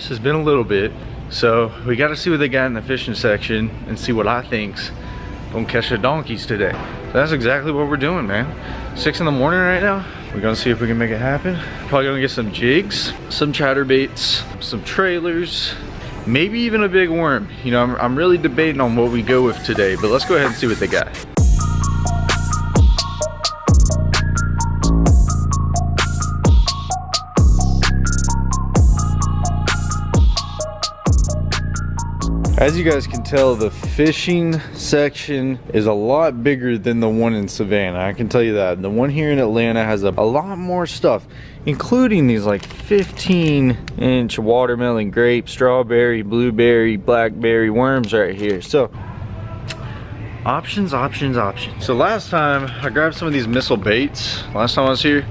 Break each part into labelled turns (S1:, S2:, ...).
S1: bass. It's been a little bit. So we got to see what they got in the fishing section and see what I think's gonna catch the donkeys today. So that's exactly what we're doing, man. 6 in the morning right now. We're gonna see if we can make it happen. Probably gonna get some jigs, some chatterbaits, some trailers, maybe even a big worm. You know, I'm really debating on what we go with today, but let's go ahead and see what they got. As you guys can tell, the fishing section is a lot bigger than the one in Savannah. I can tell you that. The one here in Atlanta has a lot more stuff, including these like 15-inch watermelon, grape, strawberry, blueberry, blackberry worms right here. So options, options, options. So last time I grabbed some of these missile baits last time I was here,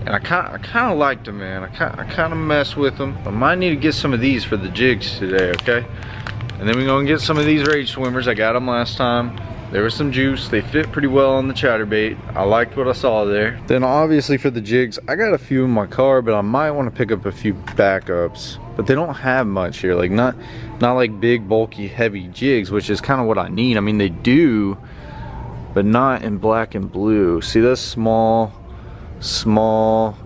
S1: and I kind of liked them, man. I kind of messed with them. I might need to get some of these for the jigs today, okay? And then we're gonna get some of these rage swimmers. I got them last time. There was some juice. They fit pretty well on the chatterbait. I liked what I saw there. Then obviously for the jigs, I got a few in my car, but I might want to pick up a few backups. But they don't have much here. Like not like big, bulky, heavy jigs, which is kind of what I need. I mean, they do, but not in black and blue. See, that's small.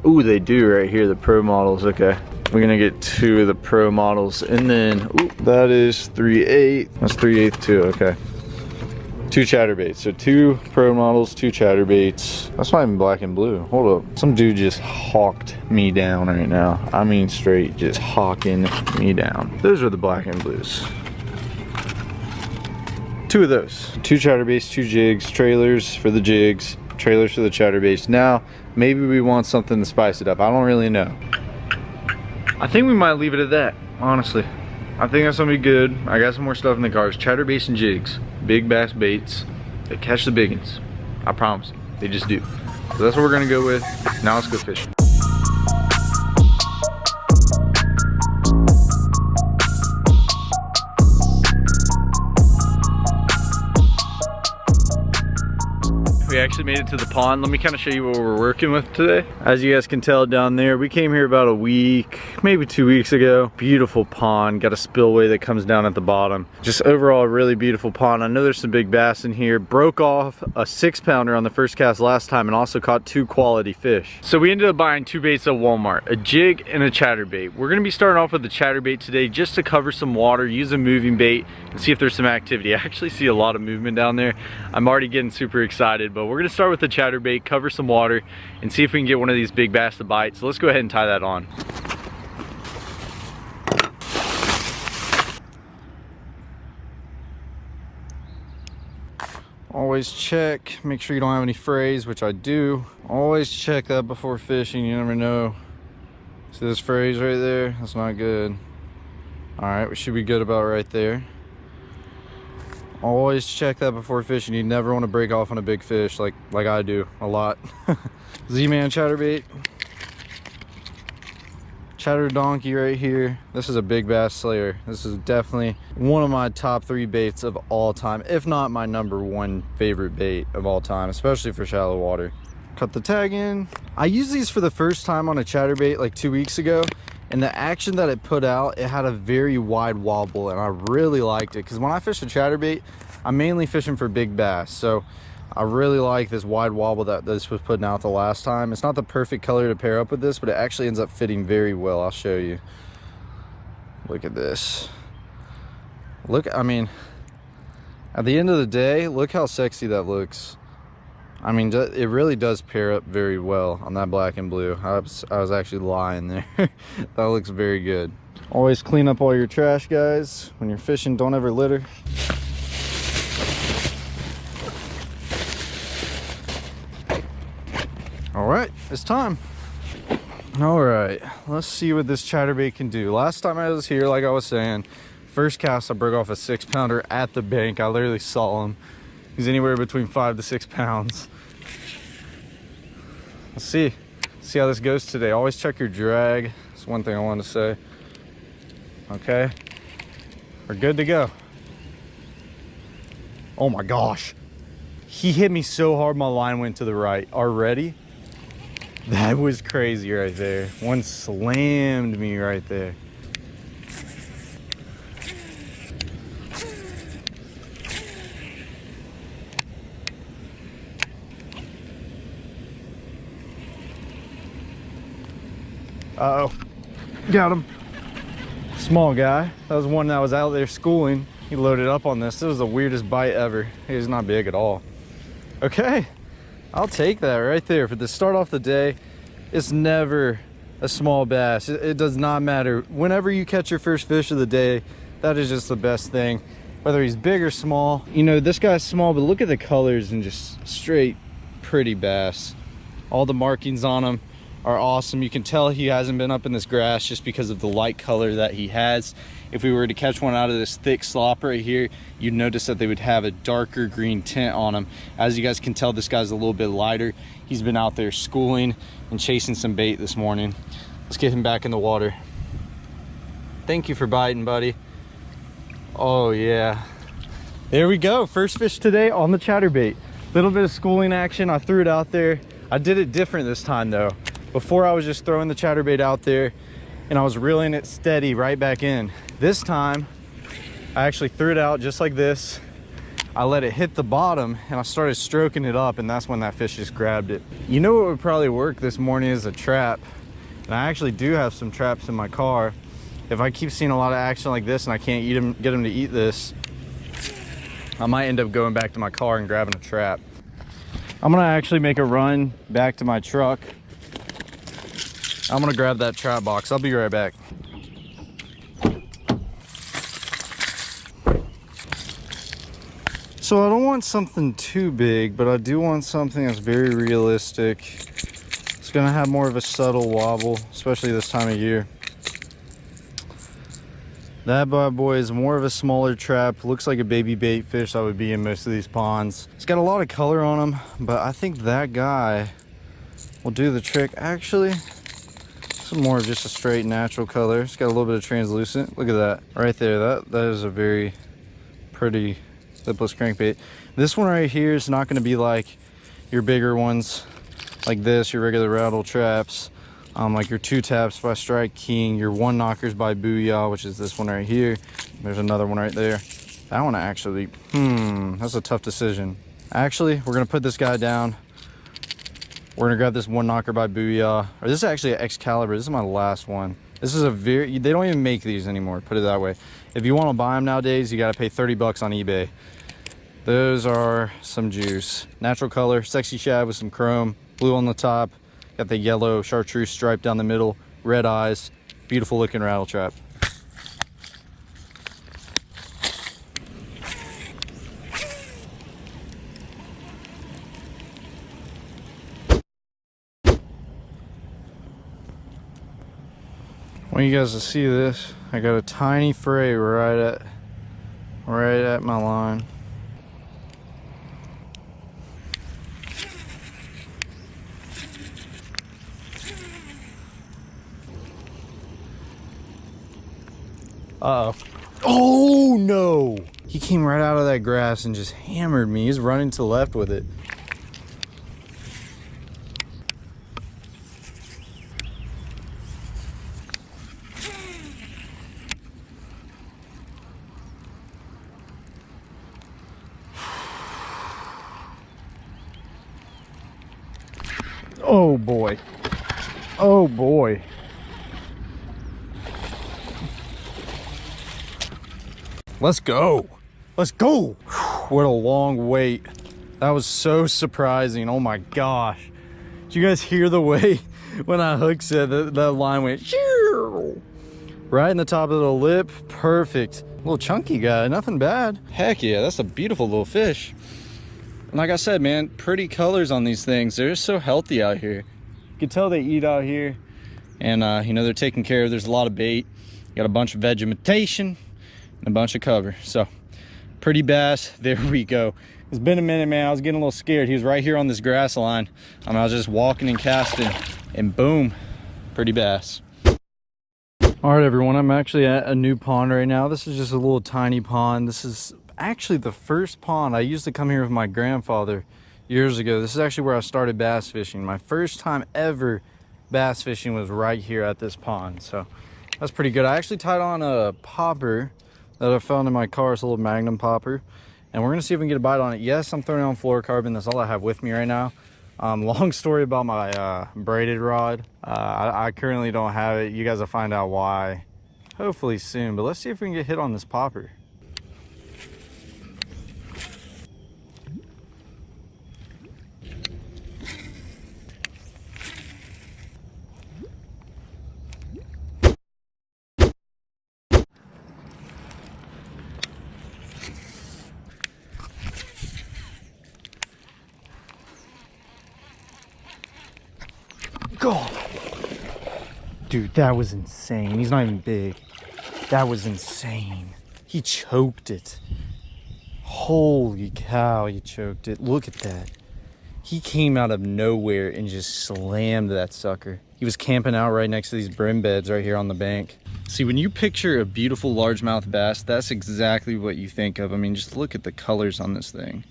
S1: Ooh, they do right here, the pro models. Okay. We're gonna get 2 of the pro models, and then ooh, that is 3/8. That's 3/8 too. Okay, 2 chatterbaits. So 2 pro models, 2 chatterbaits. That's not even black and blue. Hold up, some dude just hawked me down right now. I mean, straight just hawking me down. Those are the black and blues. 2 of those. 2 chatterbaits, 2 jigs, trailers for the jigs, trailers for the chatterbaits. Now maybe we want something to spice it up. I don't really know. I think we might leave it at that, honestly. I think that's gonna be good. I got some more stuff in the cars. Chatterbaits and jigs. Big bass baits. They catch the biggins. I promise. They just do. So that's what we're gonna go with. Now let's go fishing. We actually made it to the pond. Let me kind of show you what we're working with today. As you guys can tell down there, we came here about a week, maybe 2 weeks ago. Beautiful pond, got a spillway that comes down at the bottom. Just overall a really beautiful pond. I know there's some big bass in here. Broke off a 6-pounder on the first cast last time and also caught 2 quality fish. So we ended up buying 2 baits at Walmart, a jig and a chatterbait. We're gonna be starting off with the chatterbait today just to cover some water, use a moving bait, and see if there's some activity. I actually see a lot of movement down there. I'm already getting super excited, but we're gonna start with the chatterbait, cover some water, and see if we can get one of these big bass to bite. So let's go ahead and tie that on. Always check, make sure you don't have any frays, which I do. Always check that before fishing, you never know. See this frays right there? That's not good. All right, we should be good about right there. Always check that before fishing. You never want to break off on a big fish like I do a lot. Z-Man chatterbait. Chatter donkey right here. This is a big bass slayer. This is definitely one of my top 3 baits of all time, if not my #1 favorite bait of all time, especially for shallow water. Cut the tag in. I used these for the first time on a chatterbait like 2 weeks ago, and the action that it put out, it had a very wide wobble, and I really liked it because when I fish a chatterbait, I'm mainly fishing for big bass. So I really like this wide wobble that this was putting out the last time. It's not the perfect color to pair up with this, but it actually ends up fitting very well. I'll show you. Look at this. Look, I mean, at the end of the day, look how sexy that looks. I mean, it really does pair up very well on that black and blue. I was actually lying there. That looks very good. Always clean up all your trash, guys. When you're fishing, don't ever litter. All right, it's time. All right, let's see what this chatterbait can do. Last time I was here, like I was saying, first cast I broke off a 6-pounder at the bank. I literally saw him. He's anywhere between 5 to 6 pounds. Let's see how this goes today. Always check your drag. That's one thing I wanted to say. Okay, we're good to go. Oh my gosh, he hit me so hard my line went to the right already. That was crazy right there. One slammed me right there. Uh-oh, got him. Small guy. That was one that was out there schooling. He loaded up on this. This was the weirdest bite ever. He's not big at all. Okay, I'll take that right there. For the start off the day, it's never a small bass. It does not matter. Whenever you catch your first fish of the day, that is just the best thing. Whether he's big or small. You know, this guy's small, but look at the colors and just straight pretty bass. All the markings on him are awesome. You can tell he hasn't been up in this grass just because of the light color that he has. If we were to catch one out of this thick slop right here, you'd notice that they would have a darker green tint on them. As you guys can tell, this guy's a little bit lighter. He's been out there schooling and chasing some bait this morning. Let's get him back in the water. Thank you for biting, buddy. Oh yeah, there we go. First fish today on the chatterbait. Little bit of schooling action. I threw it out there. I did it different this time though. Before I was just throwing the chatterbait out there and I was reeling it steady right back in. This time I actually threw it out just like this. I let it hit the bottom and I started stroking it up, and that's when that fish just grabbed it. You know what would probably work this morning is a trap. And I actually do have some traps in my car. If I keep seeing a lot of action like this and I can't get them to eat this, I might end up going back to my car and grabbing a trap. I'm gonna actually make a run back to my truck. I'm gonna grab that trap box. I'll be right back. So I don't want something too big, but I do want something that's very realistic. It's gonna have more of a subtle wobble, especially this time of year. That bad boy is more of a smaller trap. Looks like a baby bait fish that would be in most of these ponds. It's got a lot of color on him, but I think that guy will do the trick. Actually, this is more of just a straight natural color. It's got a little bit of translucent. Look at that right there. That is a very pretty lipless crankbait. This one right here is not going to be like your bigger ones like this, your regular rattle traps. Like your 2 taps by Strike King, your 1 knockers by Booyah, which is this one right here. There's another one right there. That one actually, that's a tough decision. Actually, we're gonna put this guy down. We're gonna grab this 1 knocker by Booyah. Or this is actually an Excalibur. This is my last one. This is a they don't even make these anymore, put it that way. If you want to buy them nowadays, you gotta pay 30 bucks on eBay. Those are some juice. Natural color, sexy shad with some chrome, blue on the top. Got the yellow chartreuse stripe down the middle, red eyes, beautiful looking rattle trap. I want you guys to see this. I got a tiny fray right at my line. Uh-oh. Oh no! He came right out of that grass and just hammered me. He's running to the left with it. Oh boy. Oh boy. Let's go. Let's go. What a long wait. That was so surprising. Oh my gosh. Did you guys hear the way when I hooked said that line went right in the top of the lip? Perfect. Little chunky guy, nothing bad. Heck yeah, that's a beautiful little fish. And like I said, man, pretty colors on these things. They're just so healthy out here. You can tell they eat out here. And you know, they're taken care of. There's a lot of bait. You got a bunch of vegetation and a bunch of cover. So pretty bass. There we go. It's been a minute, man. I was getting a little scared. He was right here on this grass line. I was just walking and casting, and boom, pretty bass. All right, everyone, I'm actually at a new pond right now. This is just a little tiny pond. This is actually the first pond. I used to come here with my grandfather years ago. This is actually where I started bass fishing. My first time ever bass fishing was right here at this pond. So that's pretty good. I actually tied on a popper that I found in my car. It's a little Magnum popper, and we're gonna see if we can get a bite on it. Yes, I'm throwing on fluorocarbon. That's all I have with me right now, Long story about my braided rod. I currently don't have it. You guys will find out why hopefully soon, but let's see if we can get hit on this popper. Go! Dude, that was insane. He's not even big. That was insane. He choked it. Holy cow, he choked it. Look at that. He came out of nowhere and just slammed that sucker. He was camping out right next to these brim beds right here on the bank. See, when you picture a beautiful largemouth bass, that's exactly what you think of. I mean, just look at the colors on this thing.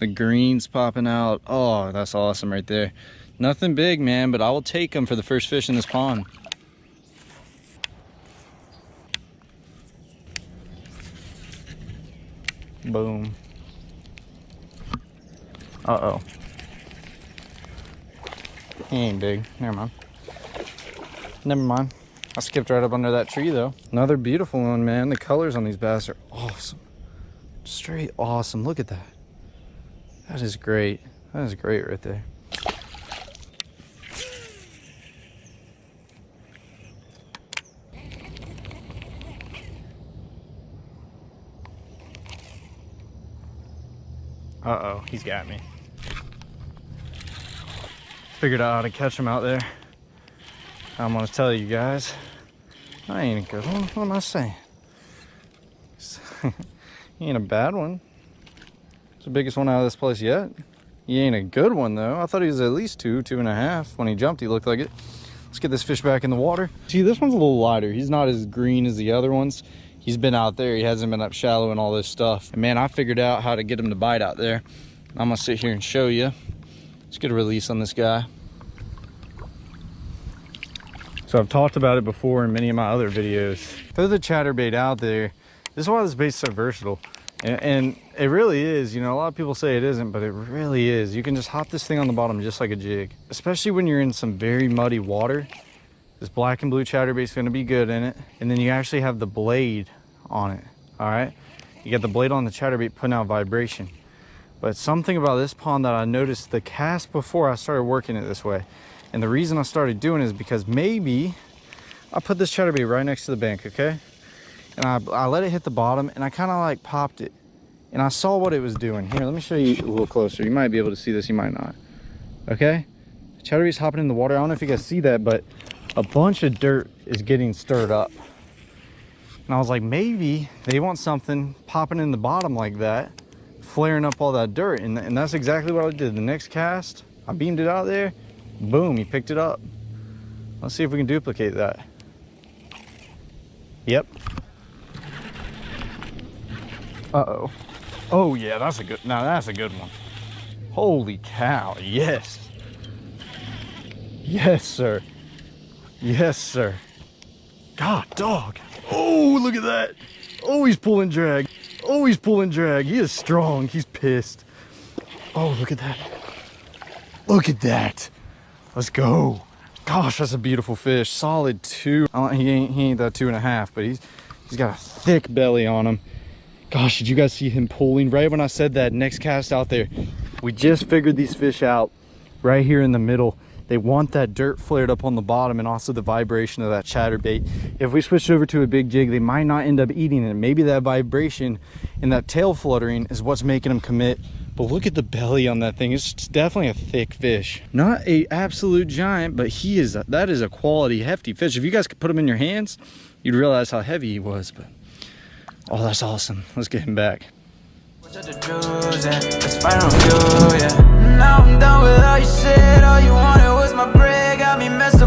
S1: The greens popping out. Oh, that's awesome right there. Nothing big, man, but I will take them for the first fish in this pond. Boom. Uh-oh. He ain't big. Never mind. Never mind. I skipped right up under that tree, though. Another beautiful one, man. The colors on these bass are awesome. Straight awesome. Look at that. That is great. That is great right there. Uh-oh, he's got me. Figured out how to catch him out there. I'm gonna tell you guys, I ain't a good one. What am I saying? He ain't a bad one. It's the biggest one out of this place yet. He ain't a good one though. I thought he was at least 2.5. When he jumped, he looked like it. Let's get this fish back in the water. See, this one's a little lighter. He's not as green as the other ones. He's been out there. He hasn't been up shallow and all this stuff. And man, I figured out how to get him to bite out there. I'm gonna sit here and show you. Let's get a release on this guy. So I've talked about it before in many of my other videos. Throw the chatterbait out there. This is why this bait's so versatile. And it really is. You know, a lot of people say it isn't, but it really is. You can just hop this thing on the bottom just like a jig. Especially when you're in some very muddy water. This black and blue chatterbait is going to be good in it. And then you actually have the blade on it. All right. You get the blade on the chatterbait putting out vibration. But something about this pond that I noticed the cast before I started working it this way. And the reason I started doing it is because maybe I put this chatterbait right next to the bank, okay? And I let it hit the bottom and I kind of like popped it. And I saw what it was doing. Here, let me show you a little closer. You might be able to see this, you might not. Okay? The chatterbait's hopping in the water. I don't know if you guys see that, but a bunch of dirt is getting stirred up. And I was like, maybe they want something popping in the bottom like that, flaring up all that dirt. And that's exactly what I did. The next cast, I beamed it out there. Boom, he picked it up. Let's see if we can duplicate that. Yep. Uh-oh. Oh yeah, that's a good, now that's a good one. Holy cow, yes. Yes, sir. Yes, sir. God, dog. Oh, look at that. Oh, he's pulling drag. Oh, he's pulling drag. He is strong. He's pissed. Oh, look at that. Look at that. Let's go. Gosh, that's a beautiful fish. Solid 2. He ain't that 2.5, but he's got a thick belly on him. Gosh, did you guys see him pulling right when I said that next cast out there? We just figured these fish out right here in the middle. They want that dirt flared up on the bottom and also the vibration of that chatterbait. If we switch over to a big jig, they might not end up eating it. Maybe that vibration and that tail fluttering is what's making them commit. But look at the belly on that thing. It's definitely a thick fish. Not a absolute giant, but that is a quality hefty fish. If you guys could put him in your hands, you'd realize how heavy he was. But oh, that's awesome. Let's get him back. Now I'm done with all you said. All you wanted was my bread. Got me messed